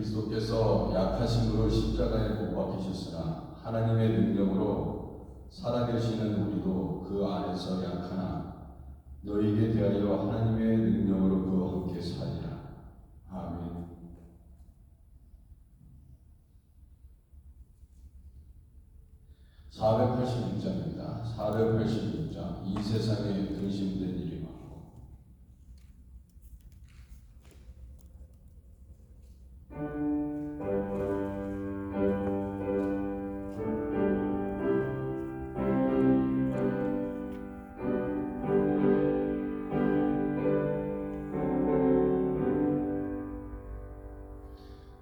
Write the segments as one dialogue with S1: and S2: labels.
S1: 그리스도께서 약하심으로 십자가에 못 박히셨으나 하나님의 능력으로 살아계시는 우리도 그 안에서 약하나 너희에게 대하여 하나님의 능력으로 그와 함께 살리라. 아멘. (486장입니다) 486장. 이 세상에 등심된 일이 많고.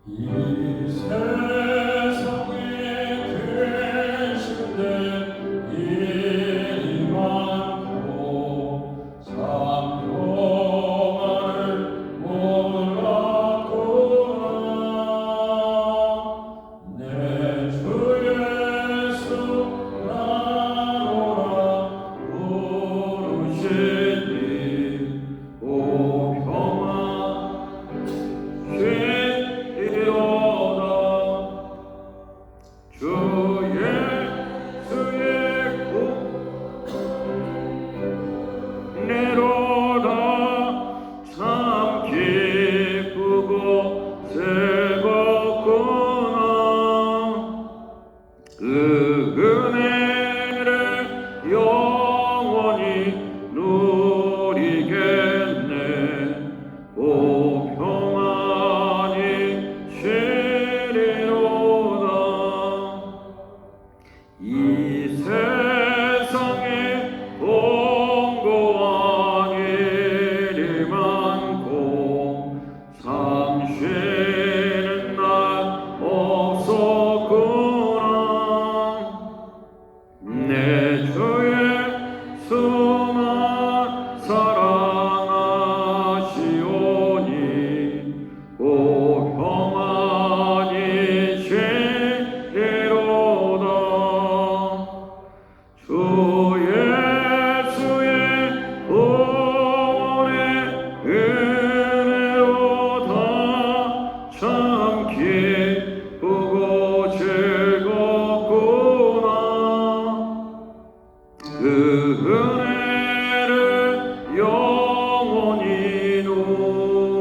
S1: 이 세상에 근심된 일이 많고 참 평안을 몰랐구나. 내 주 예수 나노라 부르시니 오 평안 주 예수의 은혜로다. 참 기쁘고 즐겁구나. 그 은혜를 영원히 누리겠네. 오 평안이 쉬리로다. 이 세상에 공고한 일이 많고 참 쉬는 날 없었구나. 내 주 예수만 사랑하시오니 오 평안이 쉬리로다. 주 예수의 구원의 은혜로다. 참 기쁘고 즐겁구나. 그 은혜를 영원히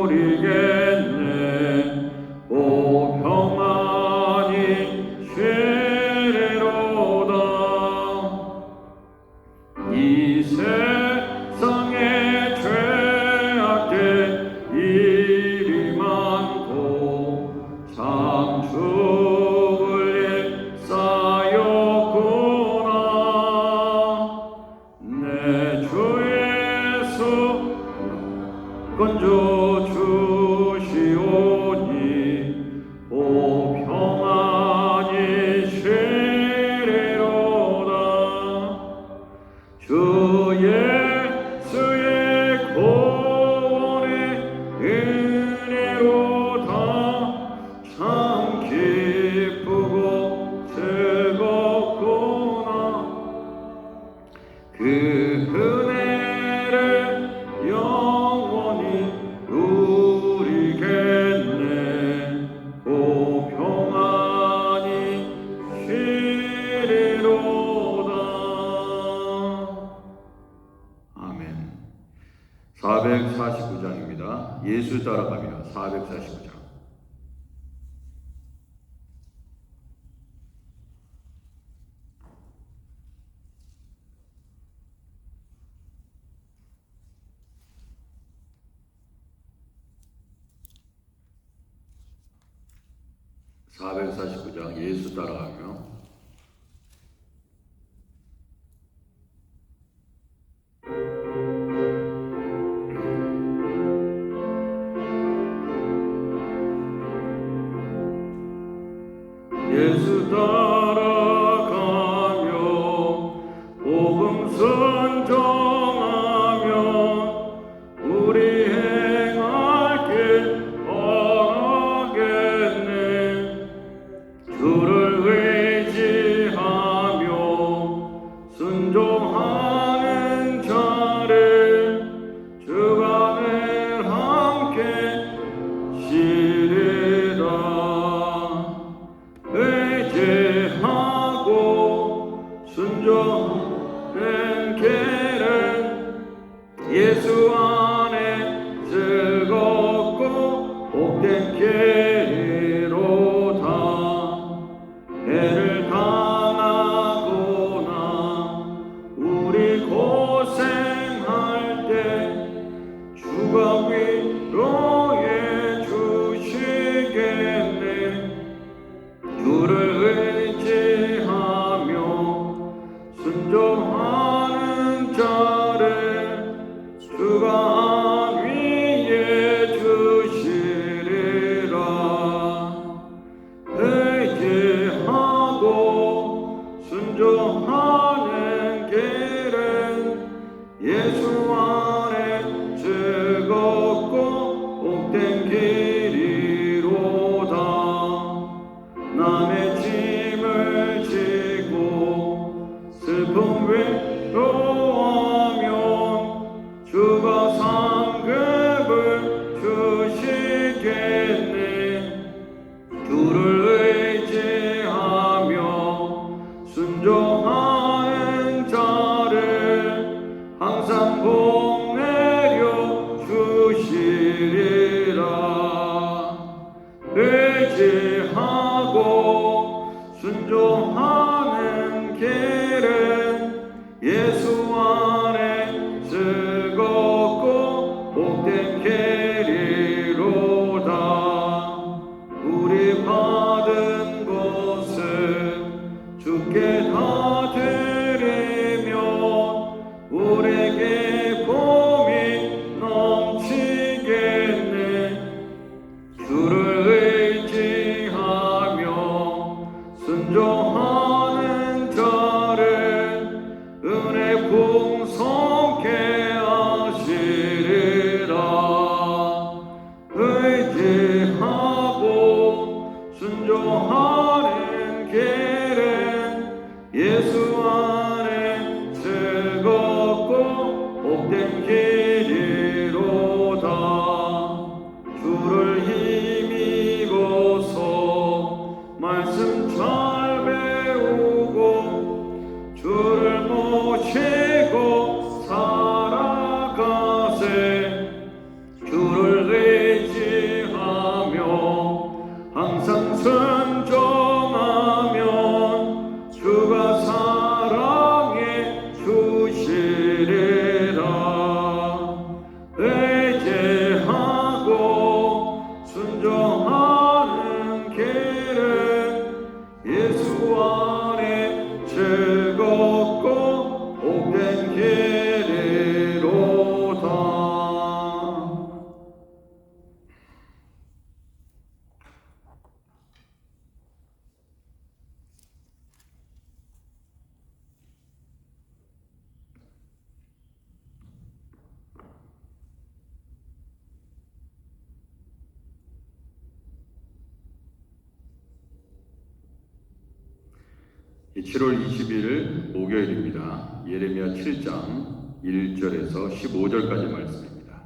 S1: 누리겠네. 오 평안이 쉬리로다. 이 세상에 죄악된 일이 많고 참 죽을 일 쌓였구나. 내 주 예수 건져 주시오니 오 평안이 쉬리로다. 주 예수의 구원의 은혜로다. 참 기쁘고 즐겁구나. 그 은혜를 영원히 누리겠네. 오 평안이 쉬리로다. 아멘. 449장입니다. 예수 따라갑니다. 449장. 예수 따라가며 예수 따라가며 복음 선정하며 우리 행할 길 바라겠네. 주를 의지하며 순종하는 자를 주가 늘 함께 시리라. 위로해 주시겠네. 주를 의지하며 순종하는 자를 주가 위에 주시리라. 의지하고 순종하는 길은 예수 안에 즐겁고 복된 길이로다. 남의 짐을 지고 슬픔 외로워하면 주가 상급을 주시겠네. 주를 의지하며 순종하는 자를 항상 복 내려 주시리라. 의지하고 순종하는 길은 예수 안에 즐겁고 복된 길이로다. 우리 받은 것을 주께 다 드리면 우리에게 복이 넘치겠네. 주를 의지하며 순종하는 자를 은혜 풍성케 하시리라. 의지하고 순종하는 길은 예수 안에 즐겁고 복된 길이로다. 주를 힘입어서 말씀 잘 배우고 주를 모시고 살아가세. 주를 의지하며 항상 순종하면 주가 사랑해 주시리라. 의지하고 순종하는 길은 예수 안에 즐겁고 복된 길이로다. 이 7월 20일 목요일입니다. 예레미야 7장 1절에서 15절까지 말씀입니다.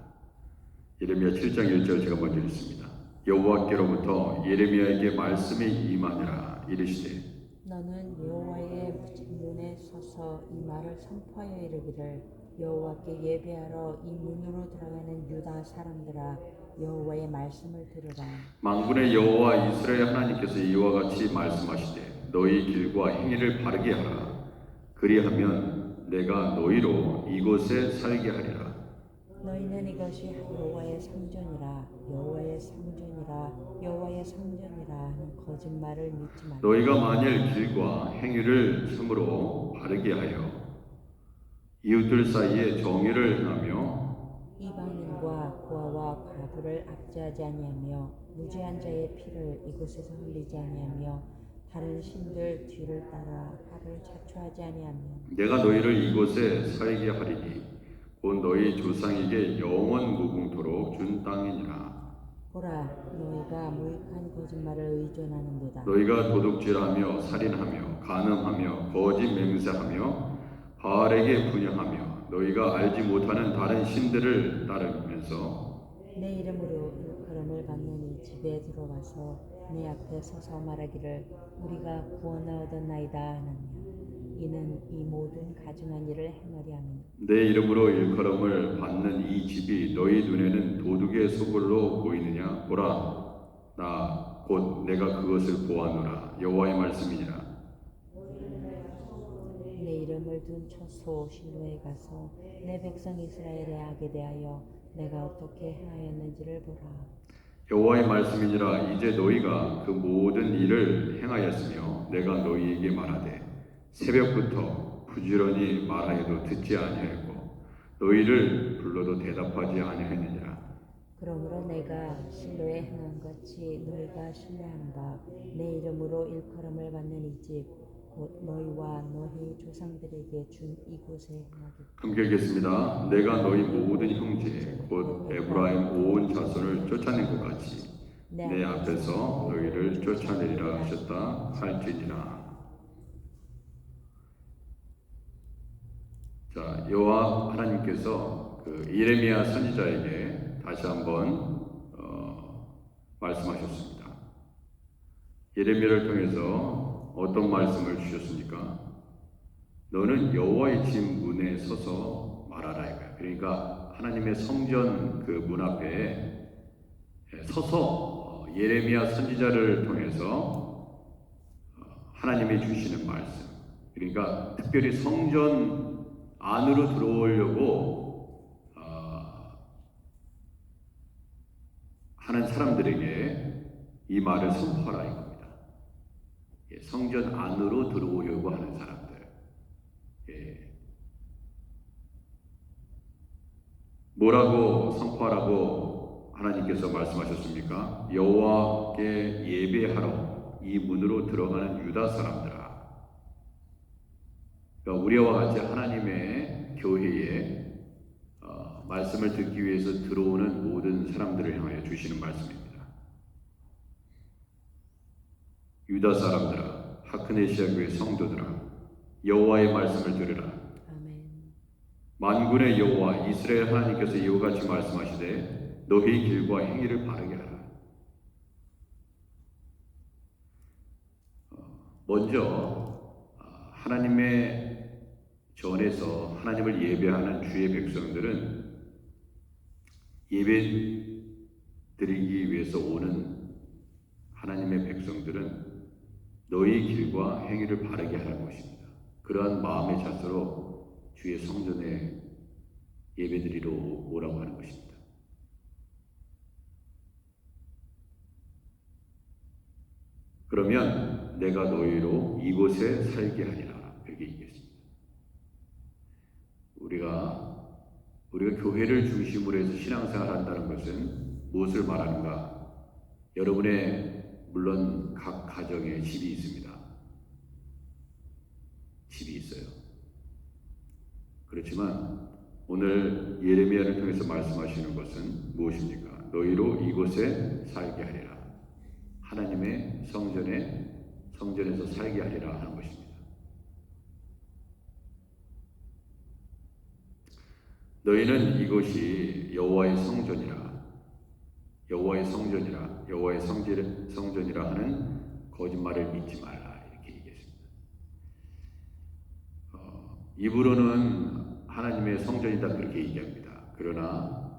S1: 예레미야 7장 1절 제가 먼저 읽습니다. 여호와께로부터 예레미야에게 말씀이 임하니라. 이르시되
S2: 너는 여호와의 눈에 서서 이 말을 선포하여 이르기를 여호와께 예배하러 이 문으로 들어가는 유다 사람들아 여호와의 말씀을 들으라.
S1: 만군의 여호와 이스라엘 하나님께서 이와 같이 말씀하시되 너희 길과 행위를 바르게 하라. 그리하면 내가 너희로 이곳에 살게 하리라.
S2: 너희는 이것이 여호와의 성전이라 여호와의 성전이라 여호와의 성전이라 하는 거짓말을 믿지 말라.
S1: 너희가 만일 길과 행위를 참으로 바르게 하여 이웃들 사이에 정의를 행하며
S2: 이방인과 고아와 과부를 압제하지 아니하며 무죄한 자의 피를 이곳에서 흘리지 아니하며 다른 신들 뒤를 따라 화를 자초하지 아니하며
S1: 내가 너희를 이곳에 살게 하리니 곧 너희 조상에게 영원 무궁토록 준 땅이니라.
S2: 보라 너희가 무익한 거짓말을 의존하는도다.
S1: 너희가 도둑질하며 살인하며 간음하며 거짓 맹세하며 바알에게 분향하며 너희가 알지 못하는 다른 신들을 따르면서
S2: 내 이름으로 일컬음을 받는 이 집에 들어와서 내 앞에 서서 말하기를 우리가 구원을 얻었나이다 하느냐. 이는 이 모든 가증한 일을 행하리 함이니라.
S1: 내 이름으로 일컬음을 받는 이 집이 너희 눈에는 도둑의 소굴로 보이느냐? 보라, 나 곧 내가 그것을 보았노라. 여호와의 말씀이니라.
S2: 내 이름을 둔 초소 실로에 가서 내 백성 이스라엘에 하게 대하여 내가 어떻게 행하였는지를 보라.
S1: 여호와의 말씀이니라. 이제 너희가 그 모든 일을 행하였으며 내가 너희에게 말하되 새벽부터 부지런히 말하여도 듣지 아니하였고 너희를 불러도 대답하지 아니하였느니라.
S2: 그러므로 내가 실로에 행한 같이 너희가 신뢰하는 바 내 이름으로 일컬음을 받는 이 집 곧 너희와 너희 조상들에게 준 이곳에 행하겠다.
S1: 함께 읽겠습니다. 내가 너희 모든 형제 곧 에브라임 온 자손을 쫓아낸 것 같이 내 앞에서 너희를 쫓아내리라 하셨다 할지니라. 자, 여호와 하나님께서 그 예레미야 선지자에게 다시 한번 말씀하셨습니다. 예레미야를 통해서 어떤 말씀을 주셨습니까? 너는 여호와의 집 문에 서서 말하라 이거야. 그러니까 하나님의 성전 그 문 앞에 서서 예레미야 선지자를 통해서 하나님이 주시는 말씀. 그러니까 특별히 성전 안으로 들어오려고 하는 사람들에게 이 말을 선포하라 이겁니다. 성전 안으로 들어오려고 하는 사람들. 뭐라고 선포하라고 하나님께서 말씀하셨습니까? 여호와께 예배하러 이 문으로 들어가는 유다 사람들아. 그러니까 우리와 같이 하나님의 교회에 말씀을 듣기 위해서 들어오는 모든 사람들을 향하여 주시는 말씀입니다. 유다 사람들아, 하크네시아 교회 성도들아, 여호와의 말씀을 들으라. 만군의 여호와 이스라엘 하나님께서 이와 같이 말씀하시되 너희 길과 행위를 바르게 하라. 먼저 하나님의 전에서 하나님을 예배하는 주의 백성들은 예배 드리기 위해서 오는 하나님의 백성들은 너희 길과 행위를 바르게 하라는 것입니다. 그러한 마음의 자세로 주의 성전에 예배드리러 오라고 하는 것입니다. 그러면 내가 너희로 이곳에 살게 하리라. 이렇게 얘기했습니다. 우리가 교회를 중심으로 해서 신앙생활을 한다는 것은 무엇을 말하는가? 여러분의 물론 각 가정에 집이 있습니다. 집이 있어요. 그렇지만 오늘 예레미야를 통해서 말씀하시는 것은 무엇입니까? 너희로 이곳에 살게 하리라. 하나님의 성전에서 살게 하리라 하는 것입니다. 너희는 이곳이 여호와의 성전이라 하는 거짓말을 믿지 말라 이렇게 얘기했습니다. 입으로는 하나님의 성전이다 그렇게 얘기합니다. 그러나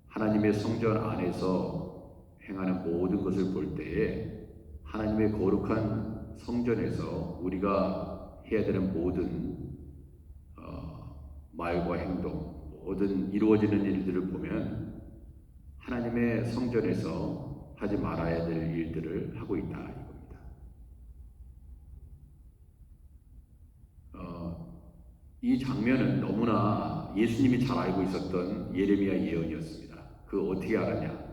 S1: 하나님의 성전 안에서 행하는 모든 것을 볼 때에 하나님의 거룩한 성전에서 우리가 해야 되는 모든 말과 행동, 모든 이루어지는 일들을 보면 하나님의 성전에서 하지 말아야 될 일들을 하고 있다 이겁니다. 이 장면은 너무나 예수님이 잘 알고 있었던 예레미야 예언이었습니다. 그거 어떻게 알았냐?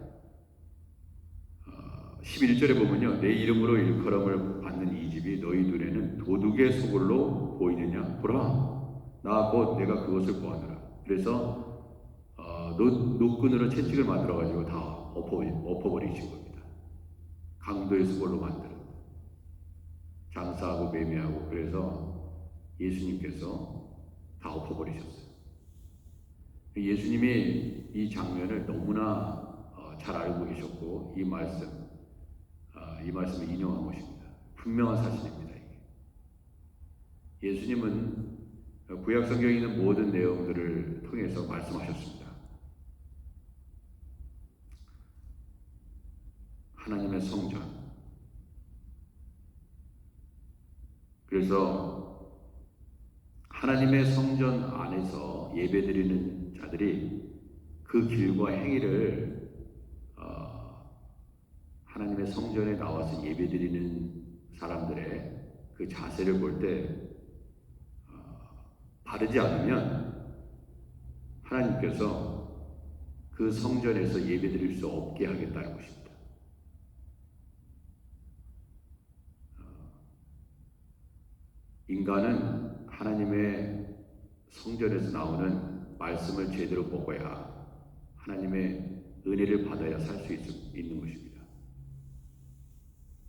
S1: 11절에 보면요. 내 이름으로 일컬음을 받는 이 집이 너희 눈에는 도둑의 소굴로 보이느냐? 보라, 나 곧 내가 그것을 보았노라. 그래서 노끈으로 채찍을 만들어가지고 다 엎어버리신 겁니다. 강도의 수골로 만들어 장사하고 매매하고. 그래서 예수님께서 다 엎어버리셨어요. 예수님이 이 장면을 너무나 잘 알고 계셨고 이 말씀을 인용한 것입니다. 분명한 사실입니다. 이게. 예수님은 구약 성경에 있는 모든 내용들을 통해서 말씀하셨습니다. 하나님의 성전. 그래서 하나님의 성전 안에서 예배드리는 자들이 그 길과 행위를 하나님의 성전에 나와서 예배드리는 사람들의 그 자세를 볼 때 바르지 않으면 하나님께서 그 성전에서 예배드릴 수 없게 하겠다는 것입니다. 인간은 하나님의 성전에서 나오는 말씀을 제대로 먹어야 하나님의 은혜를 받아야 살 수 있는 것입니다.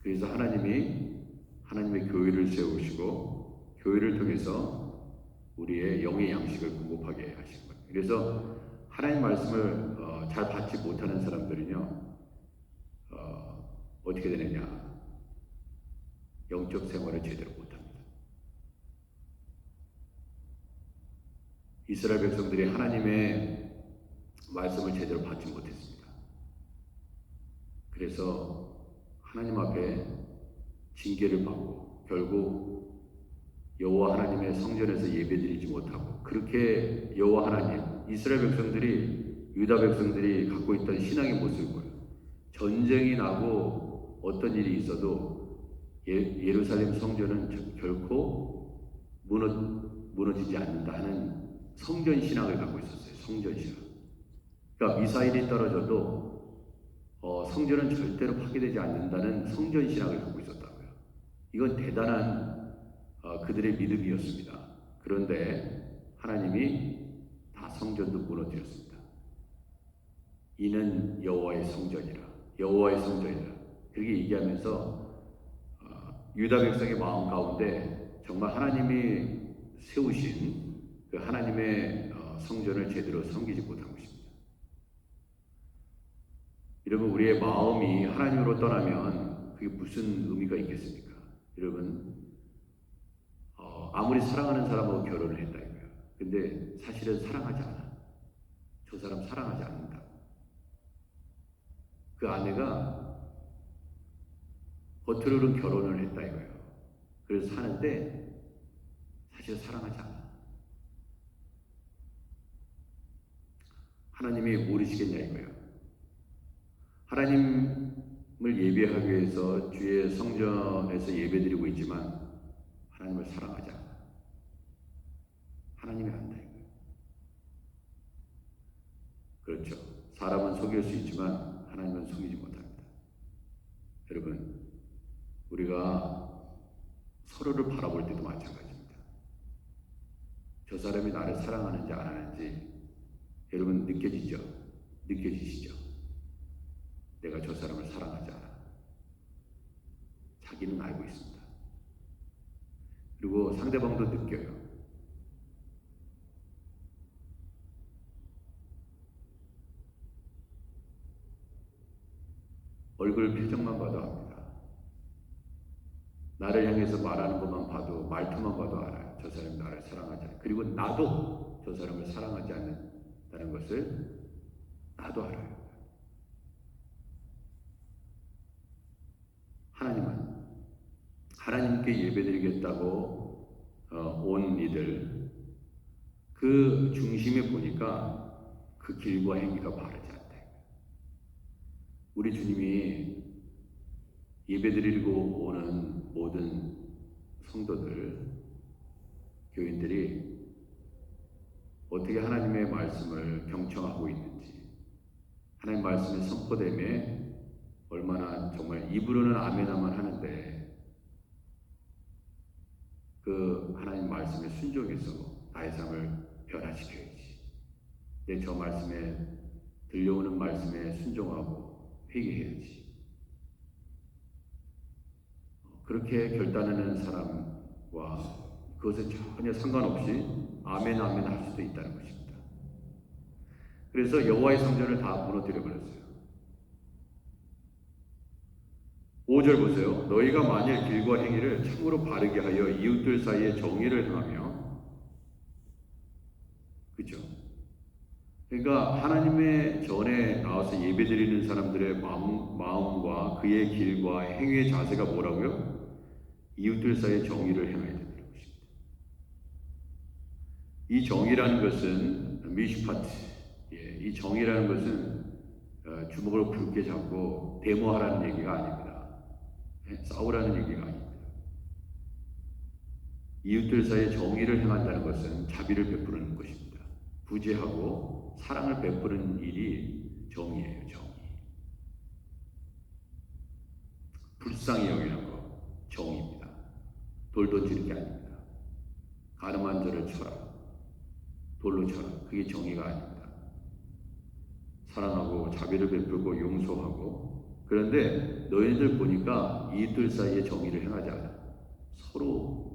S1: 그래서 하나님의 교회를 세우시고 교회를 통해서 우리의 영의 양식을 공급하게 하시는 거예요. 그래서 하나님 말씀을 잘 받지 못하는 사람들은요, 어떻게 되느냐? 영적 생활을 제대로 못합니다. 이스라엘 백성들이 하나님의 말씀을 제대로 받지 못했습니다. 그래서 하나님 앞에 징계를 받고 결국 여호와 하나님의 성전에서 예배드리지 못하고, 그렇게 여호와 하나님, 이스라엘 백성들이, 유다 백성들이 갖고 있던 신앙의 모습을, 전쟁이 나고 어떤 일이 있어도 예루살렘 성전은 결코 무너지지 않는다 하는 성전 신앙을 갖고 있었어요. 성전 신앙. 그러니까 미사일이 떨어져도 성전은 절대로 파괴되지 않는다는 성전 신앙을 갖고 있었다고요. 이건 대단한 그들의 믿음이었습니다. 그런데 하나님이 다 성전도 무너뜨렸습니다. 이는 여호와의 성전이라, 여호와의 성전이라, 그렇게 얘기하면서 유다 백성의 마음 가운데 정말 하나님이 세우신 그 하나님의 성전을 제대로 섬기지 못한 것입니다. 여러분, 우리의 마음이 하나님으로 떠나면 그게 무슨 의미가 있겠습니까? 여러분, 아무리 사랑하는 사람하고 결혼을 했다 이거예요. 근데 사실은 사랑하지 않아. 저 사람 사랑하지 않는다. 그 아내가 겉으로는 결혼을 했다 이거예요. 그래서 사는데 사실 사랑하지 않아. 하나님이 모르시겠냐 이거예요. 하나님을 예배하기 위해서 주의 성전에서 예배드리고 있지만 하나님을 사랑하지 않아. 하나님이 안다 이거예요. 그렇죠. 사람은 속일 수 있지만 하나님은 속이지 못합니다. 여러분, 우리가 서로를 바라볼 때도 마찬가지입니다. 저 사람이 나를 사랑하는지 안 하는지 여러분 느껴지죠? 느껴지시죠? 내가 저 사람을 사랑하지 않아. 자기는 알고 있습니다. 그리고 상대방도 느껴요. 얼굴 표정만 봐도 압니다. 나를 향해서 말하는 것만 봐도, 말투만 봐도 알아요. 저 사람이 나를 사랑하지 않아. 그리고 나도 저 사람을 사랑하지 않는다는 것을 나도 알아요. 하나님은 하나님께 예배드리겠다고 온 이들, 그 중심에 보니까 그 길과 행위가 바르지 않다. 우리 주님이 예배드리고 오는 모든 성도들, 교인들이 어떻게 하나님의 말씀을 경청하고 있는지, 하나님 말씀의 선포됨에 얼마나 정말 입으로는 아멘하만 하는데 그 하나님 말씀에 순종해서 나의 삶을 변화시켜야지. 내 저 말씀에, 들려오는 말씀에 순종하고 회개해야지. 그렇게 결단하는 사람과 그것에 전혀 상관없이 아멘 아멘 할 수도 있다는 것입니다. 그래서 여호와의 성전을 다 무너뜨려 버렸어요. 5절 보세요. 너희가 만일 길과 행위를 참으로 바르게 하여 이웃들 사이에 정의를 행하며, 그죠? 그러니까 하나님의 전에 나와서 예배드리는 사람들의 마음과 그의 길과 행위의 자세가 뭐라고요? 이웃들 사이에 정의를 행해야 된다는 것입니다. 이 정의라는 것은 미슈파트, 이 정의라는 것은 주먹을 굵게 잡고 데모하라는 얘기가 아닙니다. 싸우라는 얘기가 아닙니다. 이웃들 사이에 정의를 행한다는 것은 자비를 베푸는 것입니다. 구제하고 사랑을 베푸는 일이 정의예요. 정의. 불쌍히 여기는 것 정의입니다. 돌 던지는 게 아닙니다. 가늠한 자를 쳐라. 돌로 쳐라. 그게 정의가 아닙니다. 사랑하고 자비를 베풀고 용서하고. 그런데 너희들 보니까 이웃들 사이에 정의를 행하지 않아. 서로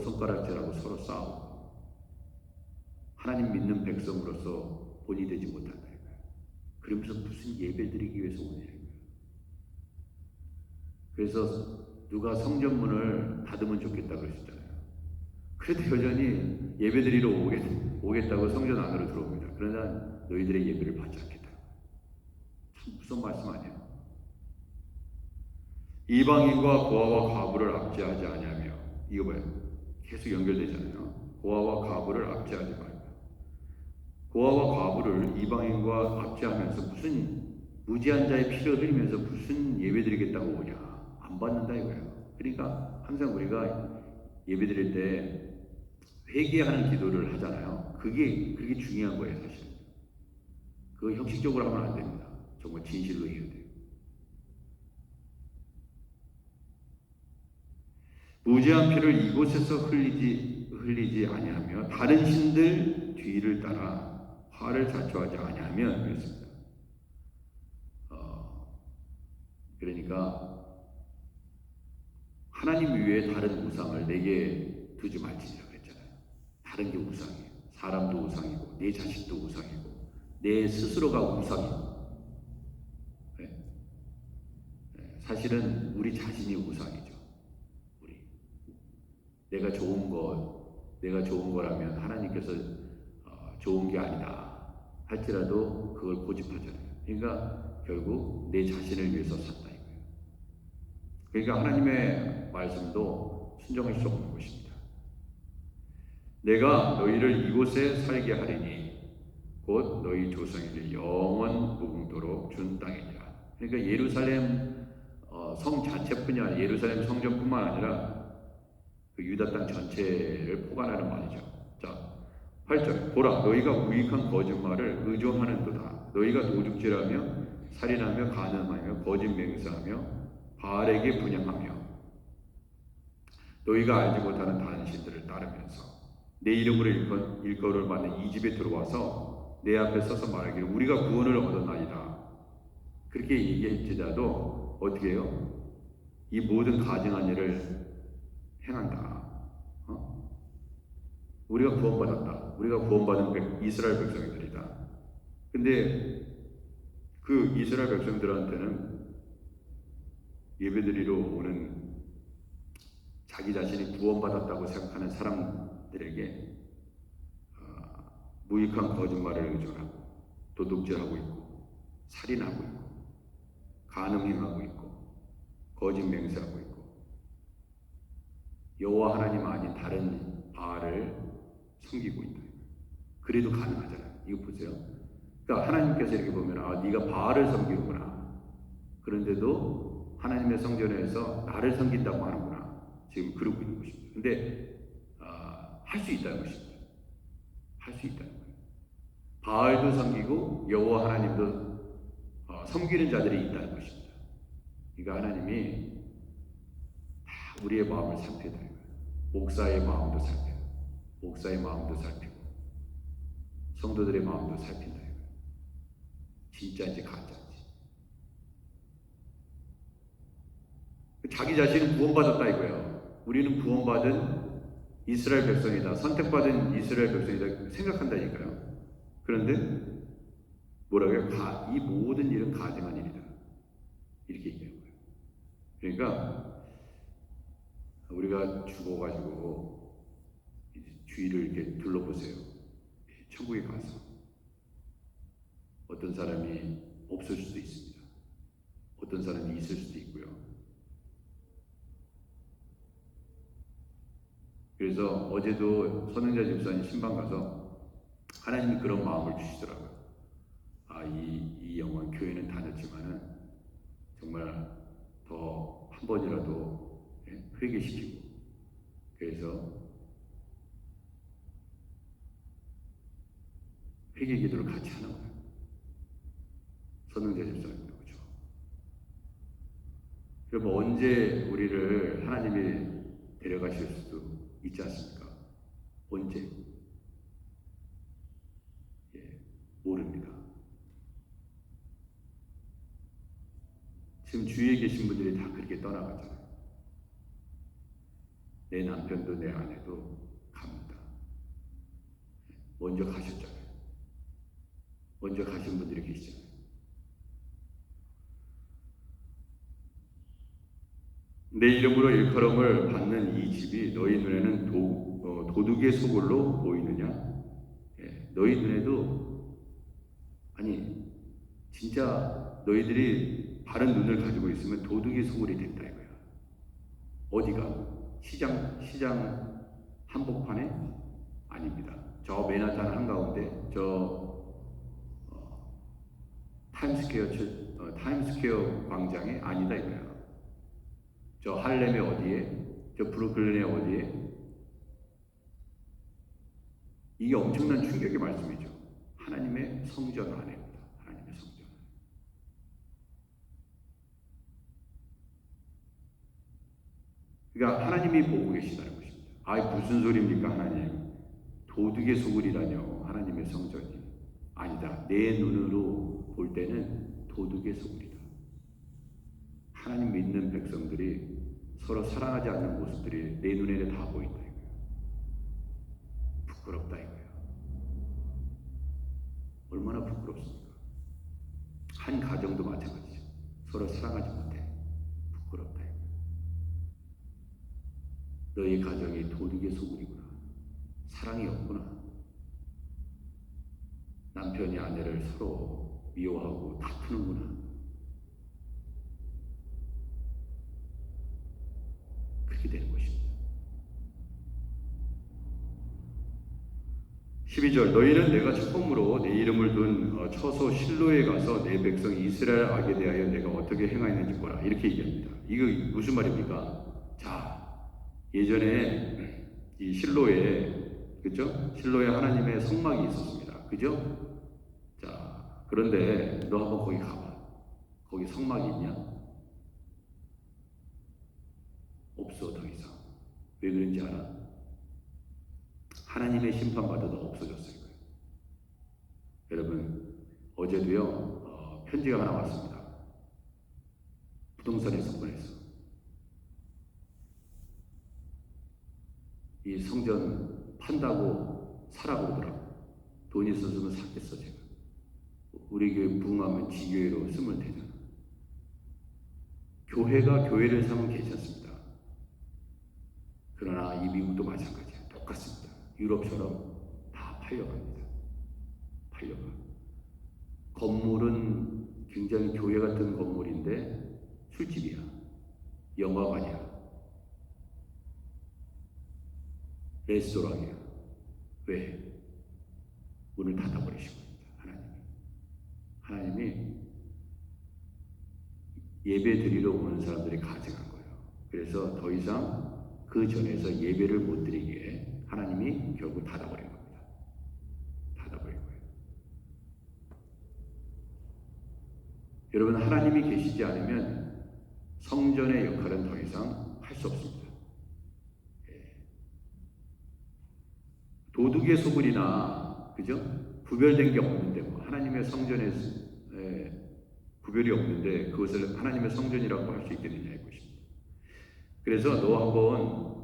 S1: 손가락질하고 서로 싸우고 하나님 믿는 백성으로서 본이 되지 못한다 이거예요. 그러면서 무슨 예배 드리기 위해서 오냐 이거예요. 그래서 누가 성전문을 닫으면 좋겠다 그러셨잖아요. 그래도 여전히 예배 드리러 오겠다고 성전 안으로 들어옵니다. 그러나 너희들의 예배를 받지 않겠다. 참 무서운 말씀 아니에요? 이방인과 고아와 과부를 압제하지 아니하며, 이거 봐요. 계속 연결되잖아요. 고아와 과부를 압제하지 말고. 고아와 과부를 이방인과 압제하면서 무슨 무지한 자의 피를 흘리면서 무슨 예배 드리겠다고 오냐. 안 받는다 이거예요. 그러니까 항상 우리가 예배 드릴 때 회개하는 기도를 하잖아요. 그게 중요한 거예요, 사실. 그거 형식적으로 하면 안 됩니다. 정말 진실로 해야 돼요. 무지한 피를 이곳에서 흘리지 아니하며 다른 신들 뒤를 따라 화를 자초하지 아니하면 그랬습니다. 그러니까 하나님 위에 다른 우상을 내게 두지 말지니라 그랬잖아요. 다른 게 우상이에요. 사람도 우상이고 내 자식도 우상이고 내 스스로가 우상이고. 사실은 우리 자신이 우상이죠. 내가 좋은 거라면 하나님께서 좋은 게 아니다 할지라도 그걸 고집하잖아요. 그러니까 결국 내 자신을 위해서 산다 이거예요. 그러니까 하나님의 말씀도 순종할 수 없는 것입니다. 내가 너희를 이곳에 살게 하리니 곧 너희 조상에게 영원 무궁토록 준 땅이니라. 그러니까 예루살렘 성 자체뿐이 아니라 예루살렘 성전뿐만 아니라 그 유다 땅 전체를 포괄하는 말이죠. 자, 8절. 보라, 너희가 무익한 거짓말을 의존하는도다. 너희가 도둑질하며 살인하며 간음하며 거짓 맹세하며 바알에게 분향하며 너희가 알지 못하는 다른 신들을 따르면서 내 이름으로 일거를 받는 이 집에 들어와서 내 앞에 서서 말하기를 우리가 구원을 얻었나이다. 그렇게 얘기했지라도 어떻게 해요? 이 모든 가증한 일을 행한다. 우리가 구원받았다. 우리가 구원받은 이스라엘 백성들이다. 근데 그 이스라엘 백성들한테는 예배드리러 오는 자기 자신이 구원받았다고 생각하는 사람들에게 무익한 거짓말을 의존하고 도둑질하고 있고 살인하고 있고 간음행하고 있고 거짓 맹세하고 있고 여호와 하나님 아닌 다른 바알을 섬기고 있다. 그래도 가능하잖아요. 이거 보세요. 그러니까 하나님께서 이렇게 보면 네가 바알을 섬기는구나. 그런데도 하나님의 성전에서 나를 섬긴다고 하는구나. 지금 그러고 있는 것입니다. 근데 할 수 있다는 것입니다. 할 수 있다는 거예요. 바알도 섬기고 여호와 하나님도 섬기는 자들이 있다는 것입니다. 그러니까 하나님이 다 우리의 마음을 살펴야 돼요. 목사의 마음도 살펴요. 목사의 마음도 살피고 성도들의 마음도 살핀다. 진짜인지 가짜인지. 자기 자신은 구원받았다 이거예요. 우리는 구원받은 이스라엘 백성이다. 선택받은 이스라엘 백성이다 생각한다니까요. 그런데 뭐라고요? 이 모든 일은 가증한 일이다. 이렇게 얘기하는 거예요. 그러니까 우리가 죽어가지고 주위를 이렇게 둘러보세요. 천국에 가서 어떤 사람이 없을 수도 있습니다. 어떤 사람이 있을 수도 있고요. 그래서 어제도 선행자 집사님 신방 가서 하나님이 그런 마음을 주시더라고요. 이 영혼 교회는 다녔지만은 정말 더 한 번이라도 회개시키고, 그래서 회개 기도를 같이 하는 거예요. 선능제 집사님도 그렇죠. 그럼 언제 우리를 하나님이 데려가실 수도 있지 않습니까? 언제? 모릅니다. 지금 주위에 계신 분들이 다 그렇게 떠나가잖아요. 내 남편도 내 아내도 갑니다. 먼저 가셨잖아요. 먼저 가신 분들이 계시잖아요. 내 이름으로 일컬음을 받는 이 집이 너희 눈에는 도둑의 소굴로 보이느냐? 너희 눈에도, 아니 진짜 너희들이 바른 눈을 가지고 있으면 도둑의 소굴이 됐다 이거야. 어디가? 시장 한복판에? 아닙니다. 저 맨하탄 한가운데 타임스퀘어 광장에? 아니다 이거야. 저 할렘의 어디에? 저 브루클린의 어디에? 이게 엄청난 충격의 말씀이죠. 하나님의 성전 안에입니다. 하나님의 성전. 그러니까 하나님이 보고 계시다는 것입니다. 무슨 소리입니까 하나님? 도둑의 소굴이라뇨. 하나님의 성전이. 아니다. 내 눈으로 볼 때는 도둑의 소굴이다. 하나님 믿는 백성들이 서로 사랑하지 않는 모습들이 내 눈에 다 보인다 이거예요. 부끄럽다 이거예요. 얼마나 부끄럽습니까? 한 가정도 마찬가지죠. 서로 사랑하지 못해. 부끄럽다 이거예요. 너희 가정이 도둑의 소굴이구나. 사랑이 없구나. 남편이 아내를 서로 미워하고 다투는구나. 그렇게 되는 것입니다. 12절 너희는 내가 처음으로 내 이름을 둔 처소 실로에 가서 내 백성 이스라엘 악에 대하여 내가 어떻게 행하였는지 보라. 이렇게 얘기합니다. 이거 무슨 말입니까? 자, 예전에 이 실로에, 그죠? 실로에 하나님의 성막이 있었습니다. 그죠? 자, 그런데 너 한번 거기 가봐. 거기 성막이 있냐? 없어. 더 이상. 왜 그런지 알아? 하나님의 심판받아도 없어졌어요. 여러분, 어제도요 편지가 하나 왔습니다. 부동산에서 보내서 이 성전 판다고 사라고 그러더라고. 돈 있었으면 샀겠어 제가. 우리 교회 부흥하면 지교회로 쓰면 되잖아. 교회가 교회를 사면 괜찮습니다. 그러나 이 미국도 마찬가지야. 똑같습니다. 유럽처럼 다 팔려갑니다. 팔려가. 건물은 굉장히 교회 같은 건물인데 술집이야. 영화관이야. 레스토랑이야. 왜? 문을 닫아버리시고 있다. 하나님이 예배 드리러 오는 사람들이 가증한 거예요. 그래서 더 이상 그 전에서 예배를 못 드리게 하나님이 결국 닫아버린 겁니다. 닫아버린 거예요. 여러분, 하나님이 계시지 않으면 성전의 역할은 더 이상 할 수 없습니다. 도둑의 소굴이나, 그죠? 구별된 게 없는데, 하나님의 성전에 구별이 없는데 그것을 하나님의 성전이라고 할 수 있겠느냐 이것입니다. 그래서 너 한번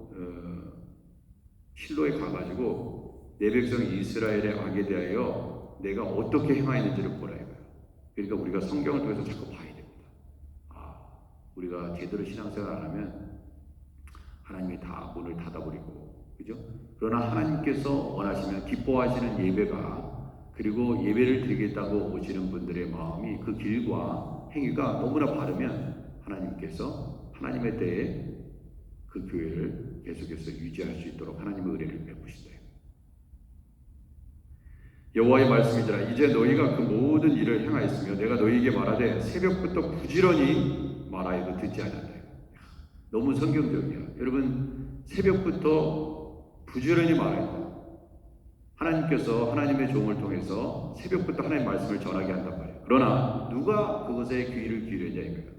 S1: 실로에 가가지고 내 백성 이스라엘의 악에 대하여 내가 어떻게 행하였는지를 보라 이거야. 그러니까 우리가 성경을 통해서 자꾸 봐야 됩니다. 우리가 제대로 신앙생활 안 하면 하나님이 다 문을 닫아버리고, 그죠? 그러나 하나님께서 원하시면 기뻐하시는 예배가, 그리고 예배를 드리겠다고 오시는 분들의 마음이, 그 길과 행위가 너무나 바르면 하나님께서 하나님의 때에 그 교회를 계속해서 유지할 수 있도록 하나님의 은혜를 베푸시다. 여호와의 말씀이지라 이제 너희가 그 모든 일을 행하였으며 내가 너희에게 말하되 새벽부터 부지런히 말하여도 듣지 않았다. 너무 성경적이야. 여러분 새벽부터 부지런히 말한다. 하나님께서 하나님의 종을 통해서 새벽부터 하나님의 말씀을 전하게 한단 말이에요. 그러나 누가 그것에 귀를 기울였냐 이거예요.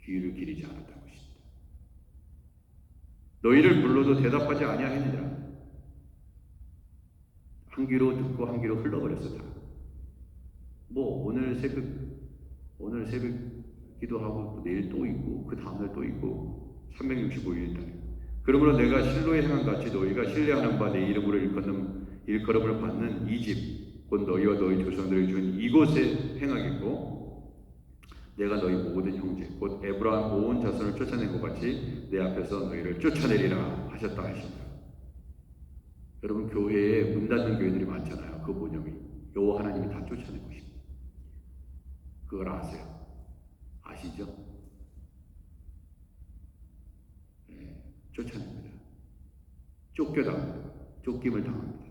S1: 귀를 기리지 않았다는 것입니다. 너희를 불러도 대답하지 아니하였느니라. 한 귀로 듣고 한 귀로 흘러버렸어 다. 뭐 오늘 새벽 기도하고 내일 또 있고 그 다음날 또 있고 365일이다. 그러므로 내가 실로에 행한 같이 너희가 신뢰하는 바 내 이름으로 일컬음을 받는 이 집 곧 너희와 너희 조상들이 준 이곳에 행하겠고 내가 너희 모든 형제 곧 에브라임 온 자손을 쫓아낸 것 같이 내 앞에서 너희를 쫓아내리라 하셨다 하십니다. 여러분 교회에 문 닫는 교회들이 많잖아요. 그 본영이 여호와 하나님이 다 쫓아낸 것입니다. 그걸 아세요? 아시죠? 네, 쫓아냅니다. 쫓겨납니다. 쫓김을 당합니다.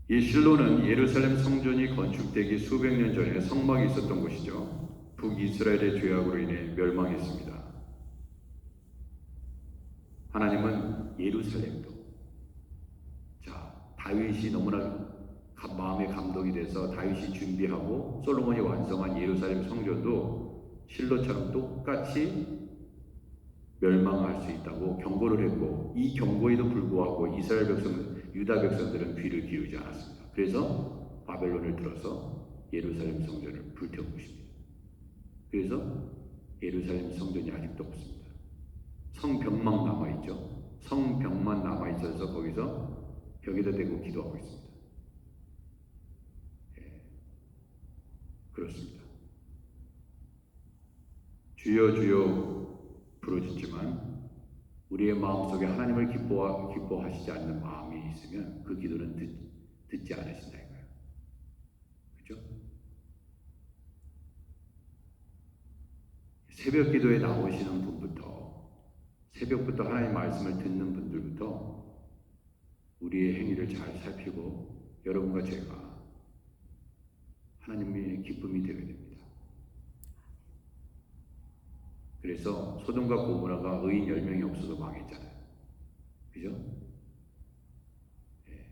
S1: 이 실로는 예루살렘 성전이 건축되기 수백 년 전에 성막이 있었던 곳이죠. 북이스라엘의 죄악으로 인해 멸망했습니다. 하나님은 예루살렘도 다윗이 너무나 마음에 감동이 돼서 다윗이 준비하고 솔로몬이 완성한 예루살렘 성전도 실로처럼 똑같이 멸망할 수 있다고 경고를 했고 이 경고에도 불구하고 이스라엘 백성, 유다 백성들은 귀를 기울이지 않았습니다. 그래서 바벨론을 들어서 예루살렘 성전을 불태운 것입니다. 그래서 예루살렘 성전이 아직도 없습니다. 성벽만 남아있죠. 성벽만 남아있어서 거기서 벽에다 대고 기도하고 있습니다. 예, 그렇습니다. 주여 주여 부르짖지만 우리의 마음속에 하나님을 기뻐하시지 않는 마음이 있으면 그 기도는 듣지 않으신다 이거예요. 그렇죠? 새벽 기도에 나오시는 분부터 새벽부터 하나님 말씀을 듣는 분들부터 우리의 행위를 잘 살피고 여러분과 제가 하나님의 기쁨이 되어야 됩니다. 그래서 소돔과 고모라가 의인 10명이 없어서 망했잖아요. 그죠? 네.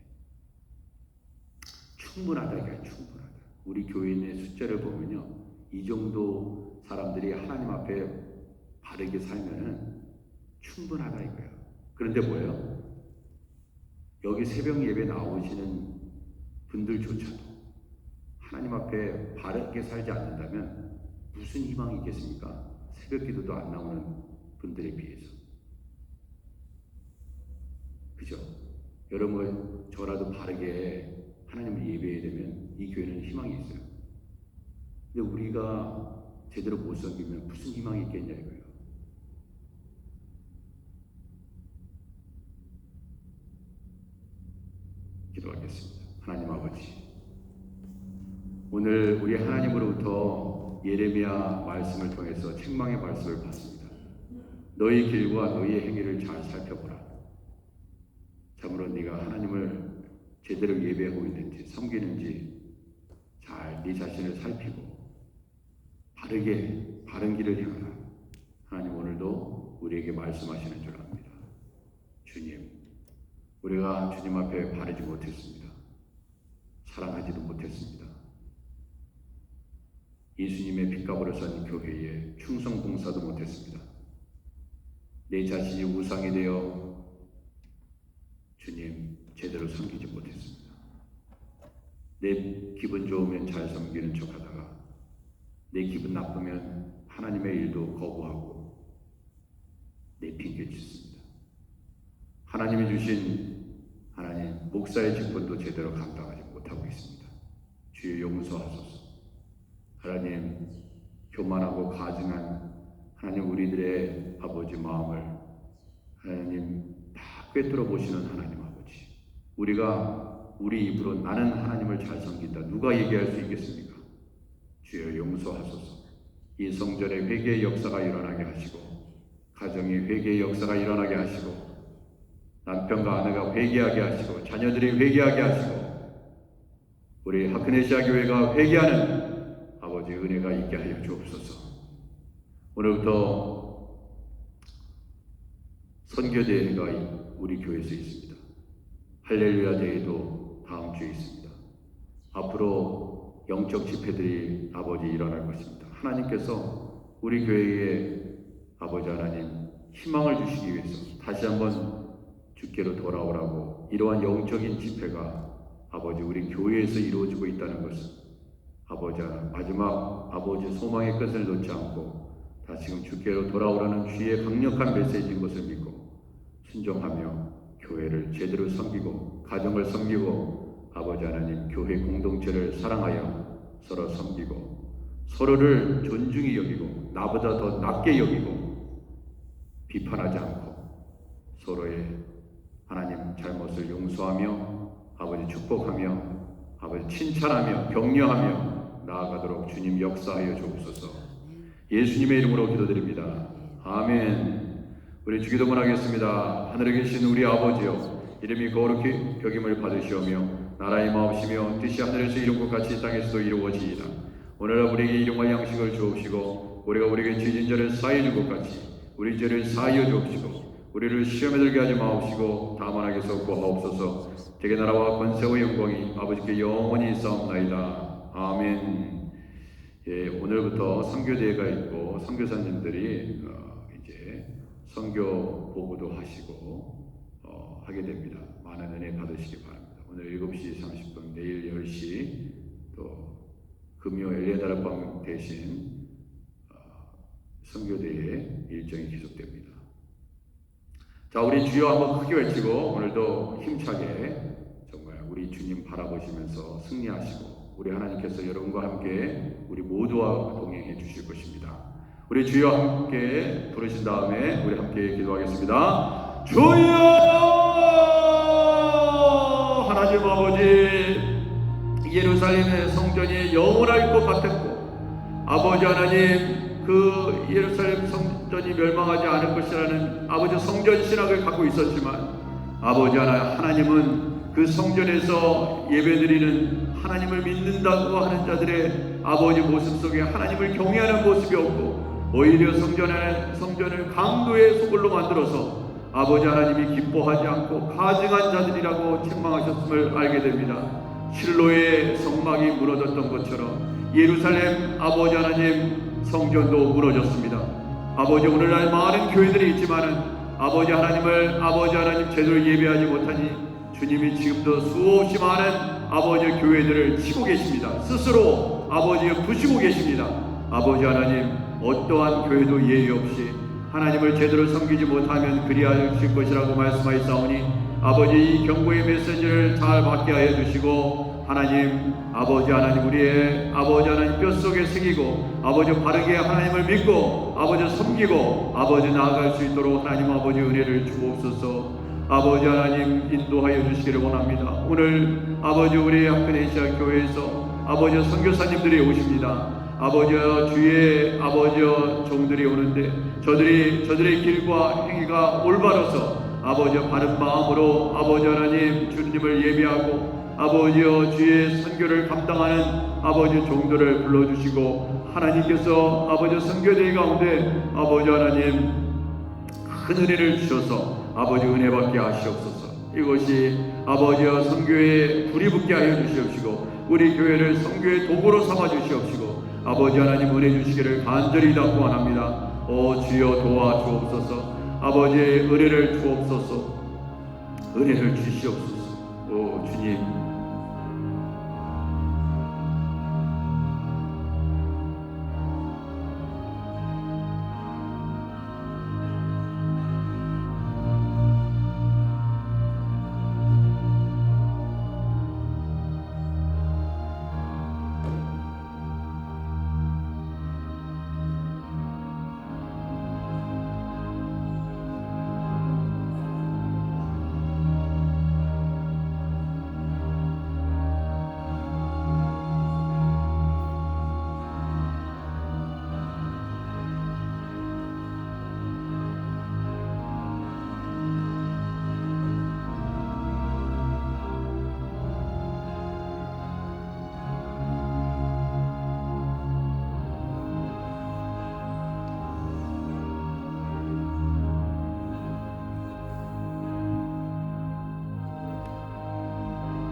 S1: 충분하다 이거야. 충분하다. 우리 교인의 숫자를 보면요. 이 정도 사람들이 하나님 앞에 바르게 살면은 충분하다 이거예요. 그런데 뭐예요? 여기 새벽 예배 나오시는 분들조차도 하나님 앞에 바르게 살지 않는다면 무슨 희망이 있겠습니까? 새벽 기도도 안 나오는 분들에 비해서. 그죠? 여러분 저라도 바르게 하나님을 예배해야 되면 이 교회는 희망이 있어요. 근데 우리가 제대로 못 섬기면 무슨 희망이 있겠냐 이거예요. 기도하겠습니다. 하나님 아버지, 오늘 우리 하나님으로부터 예레미야 말씀을 통해서 책망의 말씀을 받습니다. 너희 길과 너희의 행위를 잘 살펴보라. 참으로 네가 하나님을 제대로 예배하고 있는지 섬기는지 잘 네 자신을 살피고 바른 길을 향하라. 하나님 오늘도 우리에게 말씀하시는 줄 압니다. 주님, 우리가 주님 앞에 바르지 못했습니다. 사랑하지도 못했습니다. 예수님의 핏값으로 산 교회에 충성 봉사도 못했습니다. 내 자신이 우상이 되어 주님 제대로 섬기지 못했습니다. 내 기분 좋으면 잘 섬기는 척하다가 내 기분 나쁘면 하나님의 일도 거부하고 내 핑계짓습니다. 하나님이 주신 하나님 목사의 직분도 제대로 감당하지 못하고 있습니다. 주여 용서하소서. 하나님 교만하고 가증한 하나님 우리들의 아버지 마음을 하나님 다 꿰뚫어 보시는 하나님 아버지, 우리가 우리 입으로 나는 하나님을 잘 섬긴다 누가 얘기할 수 있겠습니까? 주여 용서하소서. 이 성전에 회개의 역사가 일어나게 하시고 가정에 회개의 역사가 일어나게 하시고 남편과 아내가 회개하게 하시고 자녀들이 회개하게 하시고 우리 하크네시아 교회가 회개하는 아버지 은혜가 있게 하여 주옵소서. 오늘부터 선교대회가 우리 교회에서 있습니다. 할렐루야 대회도 다음 주에 있습니다. 앞으로 영적 집회들이 아버지 일어날 것입니다. 하나님께서 우리 교회에 아버지 하나님 희망을 주시기 위해서 다시 한번 주께로 돌아오라고 이러한 영적인 집회가 아버지 우리 교회에서 이루어지고 있다는 것은 아버지 마지막 아버지 소망의 끝을 놓지 않고 다시금 주께로 돌아오라는 주의 강력한 메시지인 것을 믿고 순종하며 교회를 제대로 섬기고 가정을 섬기고 아버지 하나님 교회 공동체를 사랑하여 서로 섬기고 서로를 존중히 여기고 나보다 더 낮게 여기고 비판하지 않고 서로의 하나님 잘못을 용서하며 아버지 축복하며 아버지 칭찬하며 격려하며 나아가도록 주님 역사하여 주옵소서. 예수님의 이름으로 기도드립니다. 아멘. 우리 주기도문 하겠습니다. 하늘에 계신 우리 아버지여, 이름이 거룩히 여김을 받으시오며 나라의 마옵시며 뜻이 하늘에서 이룬 것 같이 땅에서도 이루어지이다. 오늘 우리에게 일용할 양식을 주옵시고 우리가 우리에게 지진 자를 사하여 줄 것 같이 우리 죄를 사하여 주옵시고 우리를 시험에 들게 하지 마옵시고 다만 악에서 구하옵소서. 대개 나라와 권세와 영광이 아버지께 영원히 있사옵나이다. 아멘. 예, 오늘부터 선교대회가 있고 선교사님들이 이제 선교 보고도 하시고 하게 됩니다. 많은 은혜 받으시기 바랍니다. 오늘 7시 30분, 내일 10시 또 금요 엘리야다락방 대신 선교대회 일정이 계속됩니다. 자, 우리 주여 한번 크게 외치고 오늘도 힘차게 정말 우리 주님 바라보시면서 승리하시고 우리 하나님께서 여러분과 함께 우리 모두와 동행해 주실 것입니다. 우리 주여 함께 부르신 다음에 우리 함께 기도하겠습니다. 주여 하나님 아버지, 예루살렘의 성전이 영원할 것 같았고 아버지 하나님 그 예루살렘 성전이 멸망하지 않을 것이라는 아버지 성전 신학을 갖고 있었지만 아버지 하나님은 그 성전에서 예배드리는 하나님을 믿는다고 하는 자들의 아버지 모습 속에 하나님을 경외하는 모습이 없고 오히려 성전을 강도의 소굴로 만들어서 아버지 하나님이 기뻐하지 않고 가증한 자들이라고 책망하셨음을 알게 됩니다. 실로의 성막이 무너졌던 것처럼 예루살렘 아버지 하나님 성전도 무너졌습니다. 아버지 오늘날 많은 교회들이 있지만은 아버지 하나님을 아버지 하나님 제대로 예배하지 못하니 주님이 지금도 수없이 많은 아버지 교회들을 치고 계십니다. 스스로 아버지 부시고 계십니다. 아버지 하나님 어떠한 교회도 예의 없이 하나님을 제대로 섬기지 못하면 그리하실 것이라고 말씀하였사오니 아버지 이 경고의 메시지를 잘 받게 하여 주시고 하나님 아버지 하나님 우리의 아버지 하나님 뼛속에 새기고 아버지 바르게 하나님을 믿고 아버지 섬기고 아버지 나아갈 수 있도록 하나님 아버지 은혜를 주옵소서. 아버지 하나님 인도하여 주시기를 원합니다. 오늘 아버지 우리 하크네시아 교회에서 아버지 선교사님들이 오십니다. 아버지 주의 아버지 종들이 오는데 저들의 길과 행위가 올바라서 아버지 바른 마음으로 아버지 하나님 주님을 예배하고 아버지여 주의 선교를 감당하는 아버지 종들을 불러주시고 하나님께서 아버지 선교대회 가운데 아버지 하나님 큰 은혜를 주셔서 아버지 은혜 받게 하시옵소서. 이것이 아버지여 선교에 불이 붙게 하여 주시옵시고 우리 교회를 선교의 도구로 삼아 주시옵시고 아버지 하나님 은혜 주시기를 간절히 당부합니다. 오 주여 도와주옵소서. 아버지의 은혜를 주옵소서. 은혜를 주시옵소서. 오 주님